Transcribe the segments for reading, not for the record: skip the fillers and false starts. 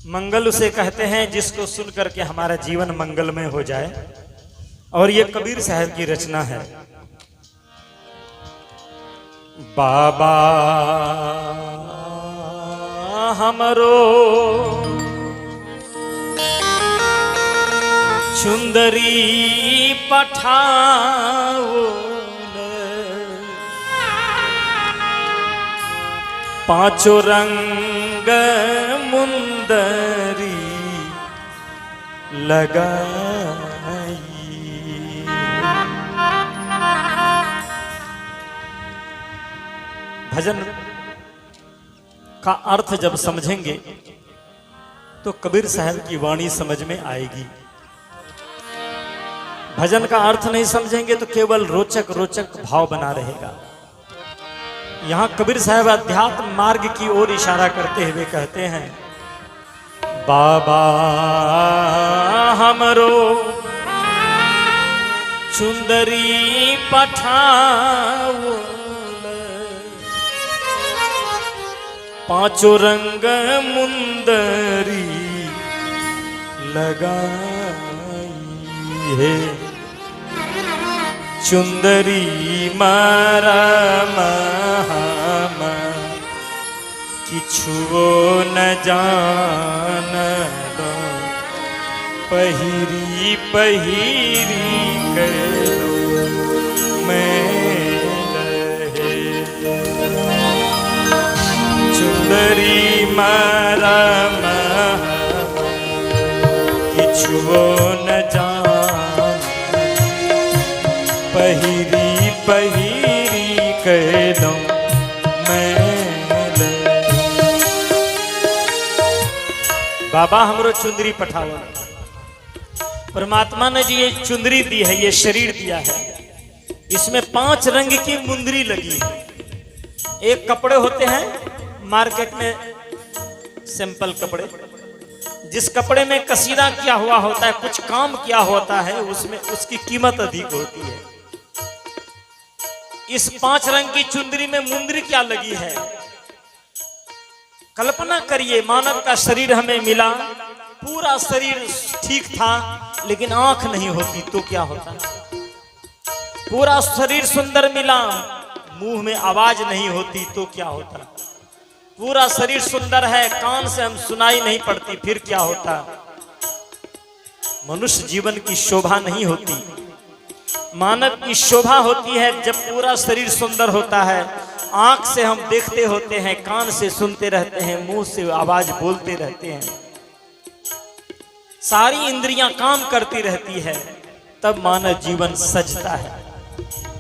मंगल उसे कहते हैं जिसको सुन करके हमारा जीवन मंगलमय हो जाए। और ये कबीर साहब की रचना है। बाबा हमरो चुंदरी पठाओ, पांचों रंग मुंदरी लगाई। भजन का अर्थ जब समझेंगे तो कबीर साहब की वाणी समझ में आएगी। भजन का अर्थ नहीं समझेंगे तो केवल रोचक रोचक भाव बना रहेगा। यहां कबीर साहब अध्यात्म मार्ग की ओर इशारा करते हुए कहते हैं, बाबा हमरो चुंदरी पठाओ, पांचों रंग मुंदरी लगाई है। चुंदरी मारा महामा किछुओ न जान दो, पहिरी पहिरी करो मैं लहे। चुंदरी मारा महामा किछुओ न जान, पहिरी पहिरी कहलो मैं। बाबा हमरो चुंदरी पठाओ। परमात्मा ने जी ये चुंदरी दी है, ये शरीर दिया है, इसमें 5 रंग की मुंदरी लगी है। एक कपड़े होते हैं मार्केट में सिंपल कपड़े, जिस कपड़े में कसीदा किया हुआ होता है, कुछ काम किया होता है, उसमें उसकी कीमत अधिक होती है। इस 5 रंग की चुंदरी में मुंदरी क्या लगी है? कल्पना करिए, मानव का शरीर हमें मिला, पूरा शरीर ठीक था, लेकिन आंख नहीं होती तो क्या होता? पूरा शरीर सुंदर मिला, मुंह में आवाज नहीं होती तो क्या होता? पूरा शरीर सुंदर है, कान से हम सुनाई नहीं पड़ती, फिर क्या होता? मनुष्य जीवन की शोभा नहीं होती। मानव की शोभा होती है जब पूरा शरीर सुंदर होता है, आंख से हम देखते होते हैं, कान से सुनते रहते हैं, मुंह से आवाज बोलते रहते हैं, सारी इंद्रियां काम करती रहती है, तब मानव जीवन सजता है,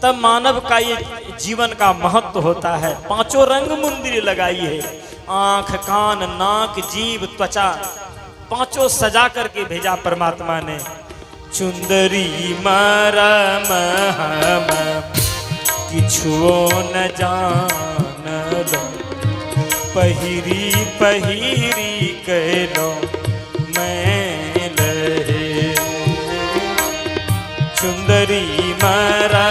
तब मानव का ये जीवन का महत्व होता है। 5 रंग मुंदरी लगाई है, आंख कान नाक जीभ त्वचा, 5 सजा करके भेजा परमात्मा ने। चुंदरी मारा महामा किछुओ न जान लो, पहिरी पहिरी कहलो मैं लहे। चुंदरी मारा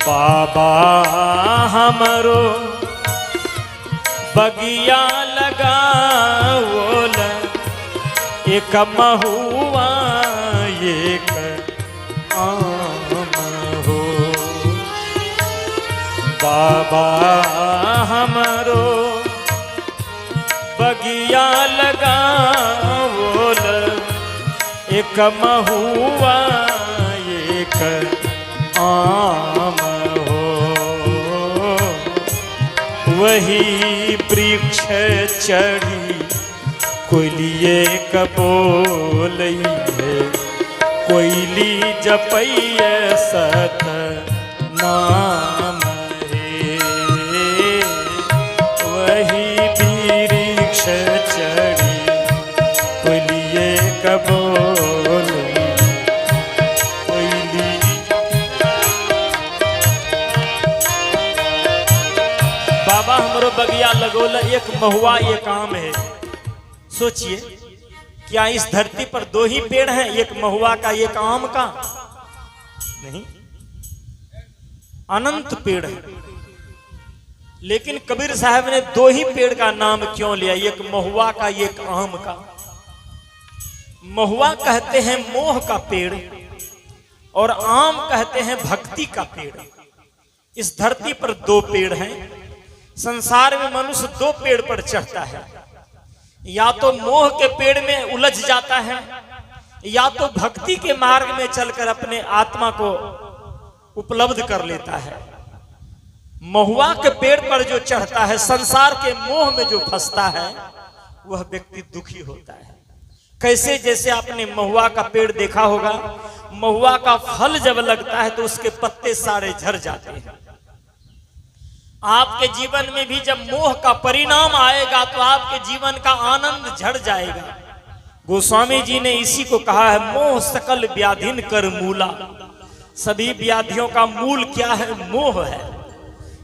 बाबा हमरो बगिया लगाओ, एक महुआ एक आम हो। बाबा हमरो बगिया लगाओ, एक महुआ एक आम हो। वही वृक्ष चढ़ी कोयलिए कबोलई है, कोयली जपैया सत नाम है। वही वृक्ष चढ़ी कोयलिए कबोलई, कोयली बाबा हमरो बगिया लगोला, एक महुआ एक आम है। सोचिए क्या इस धरती पर दो ही पेड़ हैं, एक महुआ का एक आम का? नहीं, अनंत पेड़ है। लेकिन कबीर साहब ने दो ही पेड़ का नाम क्यों लिया, एक महुआ का एक आम का? महुआ कहते हैं मोह का पेड़ और आम कहते हैं भक्ति का पेड़। इस धरती पर दो पेड़ हैं। संसार में मनुष्य दो पेड़ पर चढ़ता है, या तो मोह के पेड़ में उलझ जाता है, या तो भक्ति के मार्ग में चलकर अपने आत्मा को उपलब्ध कर लेता है। महुआ के पेड़ पर जो चढ़ता है, संसार के मोह में जो फंसता है, वह व्यक्ति दुखी होता है। कैसे? जैसे आपने महुआ का पेड़ देखा होगा, महुआ का फल जब लगता है तो उसके पत्ते सारे झड़ जाते हैं। आपके जीवन में भी जब मोह का परिणाम आएगा तो आपके जीवन का आनंद झड़ जाएगा। गोस्वामी जी ने इसी को कहा है, मोह सकल व्याधिन कर मूला। सभी व्याधियों का मूल क्या है? मोह है।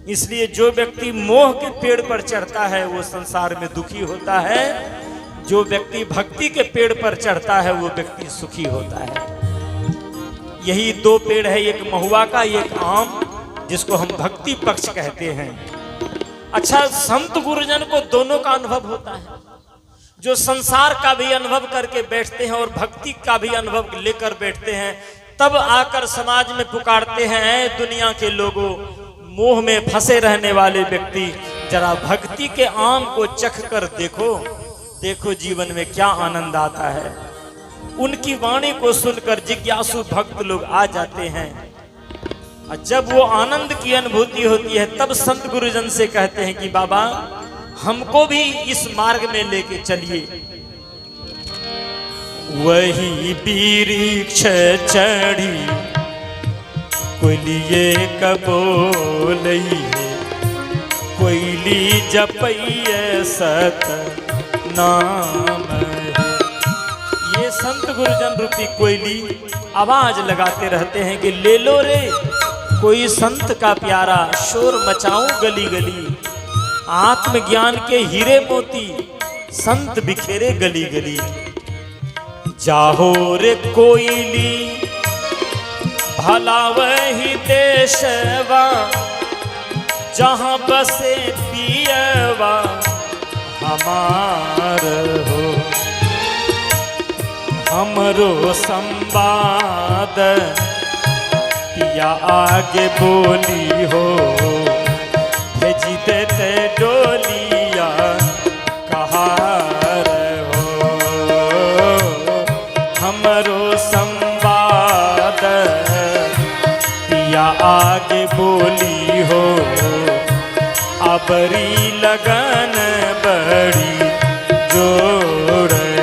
इसलिए जो व्यक्ति मोह के पेड़ पर चढ़ता है वो संसार में दुखी होता है। जो व्यक्ति भक्ति के पेड़ पर चढ़ता है वो व्यक्ति सुखी होता है। यही दो पेड़ है, एक महुआ का एक आम, जिसको हम भक्ति पक्ष कहते हैं। अच्छा, संत गुरुजन को दोनों का अनुभव होता है। जो संसार का भी अनुभव करके बैठते हैं और भक्ति का भी अनुभव लेकर बैठते हैं, तब आकर समाज में पुकारते हैं, ऐ दुनिया के लोगों, मोह में फंसे रहने वाले व्यक्ति, जरा भक्ति के आम को चख कर देखो, देखो जीवन में क्या आनंद आता है। उनकी वाणी को सुनकर जिज्ञासु भक्त लोग आ जाते हैं। और जब वो आनंद की अनुभूति होती है, तब संत गुरुजन से कहते हैं कि बाबा, हमको भी इस मार्ग में लेके चलिए। वही वृक्ष चढ़ी कोयलिए कबोलई, कोयली जपैये सत नाम। ये संत गुरुजन रूपी कोयली आवाज लगाते रहते हैं कि ले लो रे कोई संत का प्यारा, शोर मचाऊं गली गली, आत्मज्ञान के हीरे मोती संत बिखेरे गली गली। जाहो रे कोयली भला वही देशवा, जहां बसे पियवा हमार हो। हमरो संवाद पिया आगे बोली हो, भेजी देते डोलिया कहार हो। हमरो संवाद पिया आगे बोली हो, अबरी लगन बड़ी जोड़े।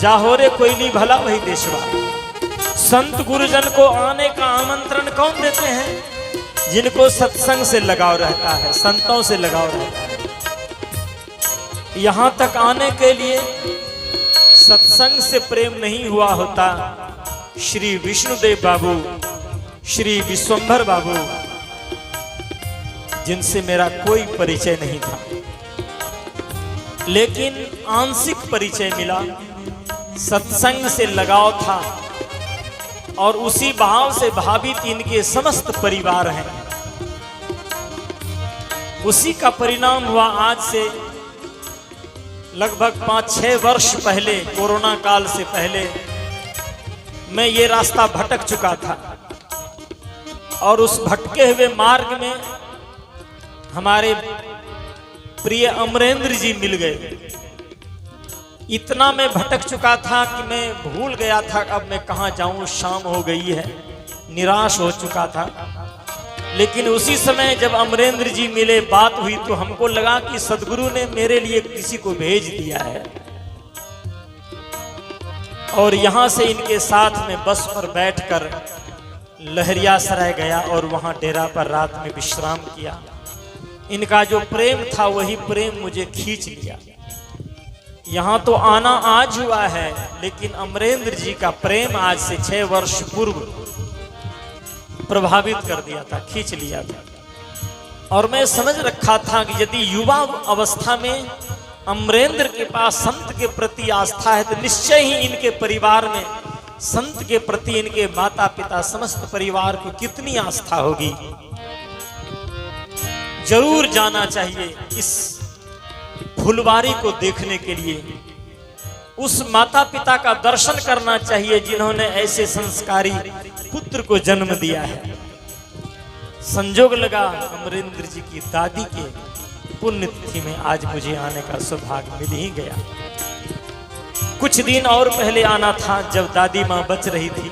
जाहो रे कोयली भला वही देशवा। संत गुरुजन को आने का आमंत्रण कौन देते हैं? जिनको सत्संग से लगाव रहता है, संतों से लगाव रहता है। यहां तक आने के लिए सत्संग से प्रेम नहीं हुआ होता। श्री विष्णुदेव बाबू, श्री विश्वंभर बाबू, जिनसे मेरा कोई परिचय नहीं था, लेकिन आंशिक परिचय मिला, सत्संग से लगाव था, और उसी भाव से भावित इनके समस्त परिवार हैं। उसी का परिणाम हुआ आज से लगभग 5-6 वर्ष पहले, कोरोना काल से पहले मैं ये रास्ता भटक चुका था, और उस भटके हुए मार्ग में हमारे प्रिय अमरेंद्र जी मिल गए। इतना मैं भटक चुका था कि मैं भूल गया था अब मैं कहाँ जाऊं, शाम हो गई है, निराश हो चुका था। लेकिन उसी समय जब अमरेंद्र जी मिले, बात हुई, तो हमको लगा कि सदगुरु ने मेरे लिए किसी को भेज दिया है। और यहां से इनके साथ में बस पर बैठकर लहरियासराय गया और वहां डेरा पर रात में विश्राम किया। इनका जो प्रेम था वही प्रेम मुझे खींच लिया। यहाँ तो आना आज हुआ है, लेकिन अमरेंद्र जी का प्रेम आज से 6 वर्ष पूर्व प्रभावित कर दिया था, खींच लिया था। और मैं समझ रखा था कि यदि युवा अवस्था में अमरेंद्र के पास संत के प्रति आस्था है तो निश्चय ही इनके परिवार में संत के प्रति इनके माता पिता समस्त परिवार को कितनी आस्था होगी। जरूर जाना चाहिए इस फुलवारी को देखने के लिए, उस माता पिता का दर्शन करना चाहिए जिन्होंने ऐसे संस्कारी पुत्र को जन्म दिया है। संजोग लगा अमरेंद्र जी की दादी के पुण्यतिथि में आज मुझे आने का सौभाग्य मिल ही गया। कुछ दिन और पहले आना था जब दादी माँ बच रही थी,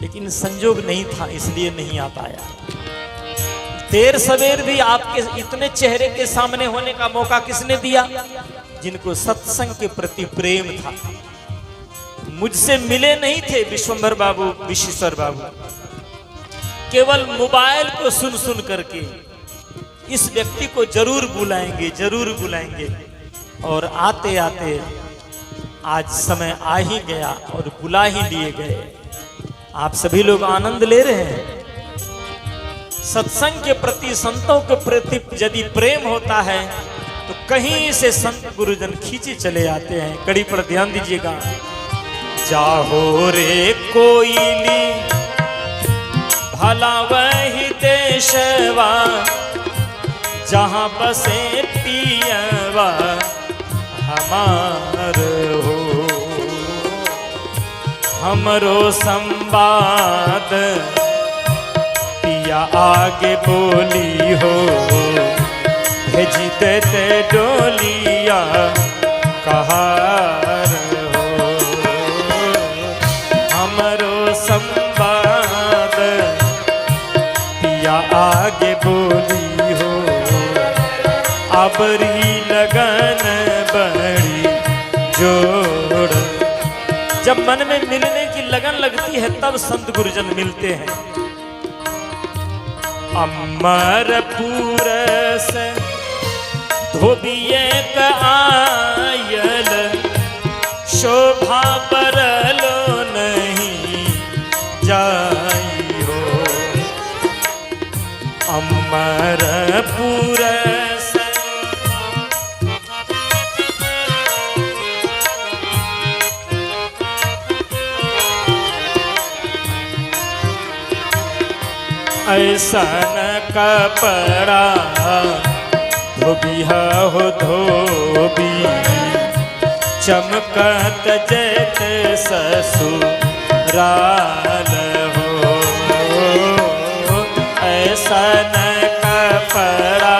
लेकिन संजोग नहीं था इसलिए नहीं आ पाया। देर सवेर भी आपके इतने चेहरे के सामने होने का मौका किसने दिया? जिनको सत्संग के प्रति प्रेम था। मुझसे मिले नहीं थे विश्वंभर बाबू, विश्वेश्वर बाबू, केवल मोबाइल को सुन सुन करके इस व्यक्ति को जरूर बुलाएंगे, जरूर बुलाएंगे। और आते आते आज समय आ ही गया और बुला ही लिए गए। आप सभी लोग आनंद ले रहे हैं। सत्संग के प्रति, संतों के प्रति यदि प्रेम होता है तो कहीं से संत गुरुजन खींचे चले आते हैं। कड़ी पर ध्यान दीजिएगा। जाहो रे कोयली भला वही देशवा, जहाँ बसे पियवा हमार हो। हमरो संवाद पिया आगे बोली हो, भेजी देते डोलिया कहार हो। हमरो संवाद पिया आगे बोली हो, अबरी लगन बड़ी जोड़। जब मन में मिलने की लगन लगती है तब संत गुरुजन मिलते हैं। अमरपुर से धोबिये का आयल, शोभा बरलो नहीं जाई हो। अमरपुर से ऐसन कपड़ा धोबिया हो धोबी, चमकत जैते ससुराल हो। ऐसन कपड़ा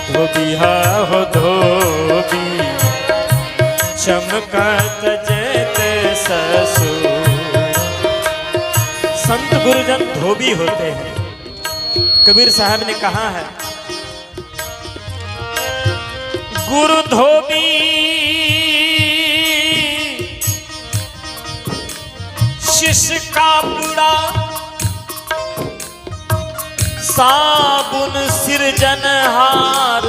धोबिया हो धोबी, चमकत जैते ससुर। संत गुरुजन धोबी होते हैं। कबीर साहब ने कहा है, गुरु धोबी शिष्य का बुड़ा, साबुन सिरजनहार,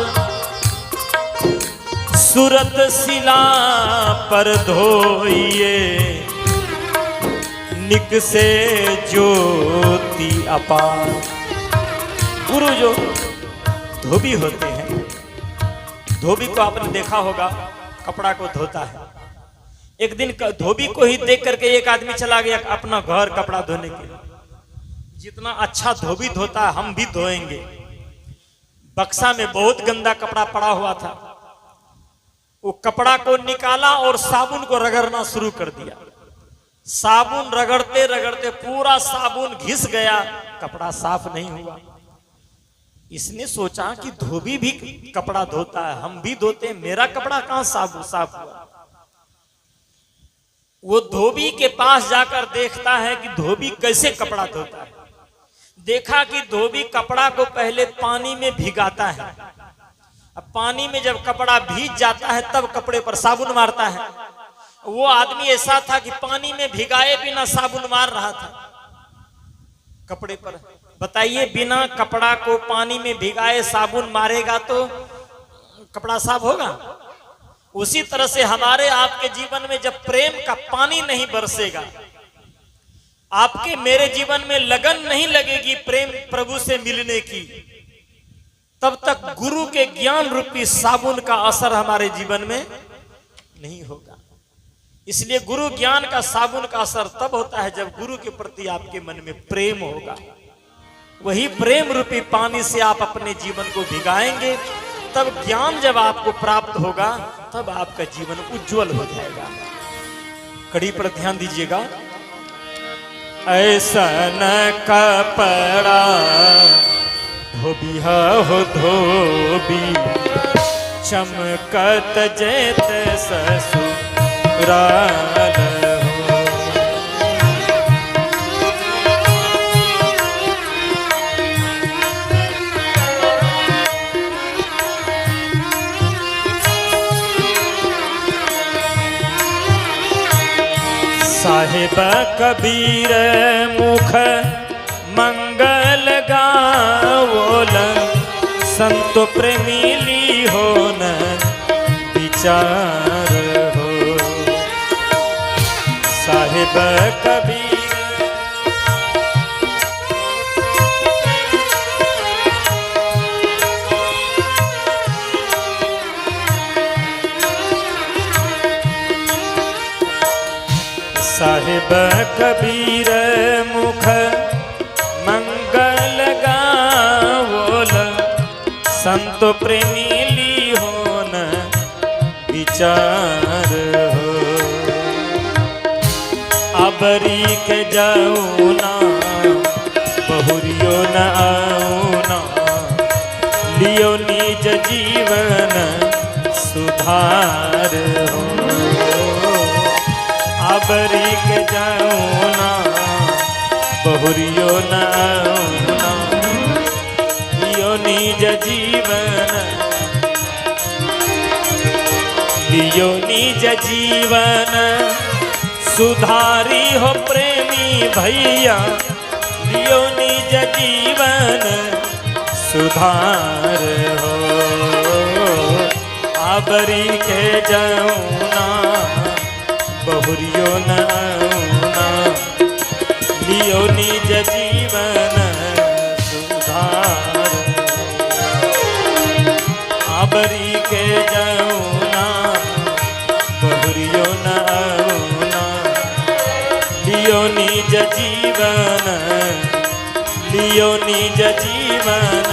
सूरत शिला पर धोइए, निक से ज्योति अपार। गुरु जो धोबी होते हैं, धोबी को आपने देखा होगा कपड़ा को धोता है। एक दिन धोबी को ही देख करके एक आदमी चला गया अपना घर कपड़ा धोने के लिए। जितना अच्छा धोबी धोता है हम भी धोएंगे। बक्सा में बहुत गंदा कपड़ा पड़ा हुआ था, वो कपड़ा को निकाला और साबुन को रगड़ना शुरू कर दिया। साबुन रगड़ते रगड़ते पूरा साबुन घिस गया, कपड़ा साफ नहीं हुआ। इसने सोचा कि धोबी भी कपड़ा धोता है, हम भी धोते हैं, मेरा कपड़ा कहां साफ हुआ। वो धोबी के पास जाकर देखता है कि धोबी कैसे कपड़ा धोता है। देखा कि धोबी कपड़ा को पहले पानी में भिगाता है, अब पानी में जब कपड़ा भीग जाता है तब कपड़े पर साबुन मारता है। वो आदमी ऐसा था कि पानी में भिगाए बिना साबुन मार रहा था कपड़े पर। बताइए, बिना कपड़ा को पानी में भिगाए साबुन मारेगा तो कपड़ा साफ होगा? उसी तरह से हमारे आपके जीवन में जब प्रेम का पानी नहीं बरसेगा, आपके मेरे जीवन में लगन नहीं लगेगी प्रेम प्रभु से मिलने की, तब तक गुरु के ज्ञान रूपी साबुन का असर हमारे जीवन में नहीं होगा। इसलिए गुरु ज्ञान का साबुन का असर तब होता है जब गुरु के प्रति आपके मन में प्रेम होगा। वही प्रेम रूपी पानी से आप अपने जीवन को भिगाएंगे, तब ज्ञान जब आपको प्राप्त होगा तब आपका जीवन उज्जवल हो जाएगा। कड़ी पर ध्यान दीजिएगा। ऐसा न कपड़ा धोबिहा हो धोबी, चमकत जैत ससुराल हो। साहिब कबीर मुख मंगल गावोल, संत प्रेमी ली हो न विचार हो। साहिब कबीर साहिब कबीर मुख मंगल गावोल, संत प्रेमी ली हो न विचार हो। अबरी के जाऊ ना बहुरियो न आऊना, लियो निज जीवन सुधार हो। अबरी के जाऊँ ना बहुरियो न आऊना, लियो निज जीवन, लियो निज जीवन सुधारी हो प्रेमी भैया, लियो निज जीवन सुधार हो। अबरी के जाऊँ ना बहुरियो न आऊना, लियो निज जीवन सुधार। अबरी के जाऊना बहुरियो न आऊना, लियो निज जीवन, लियो निज जीवन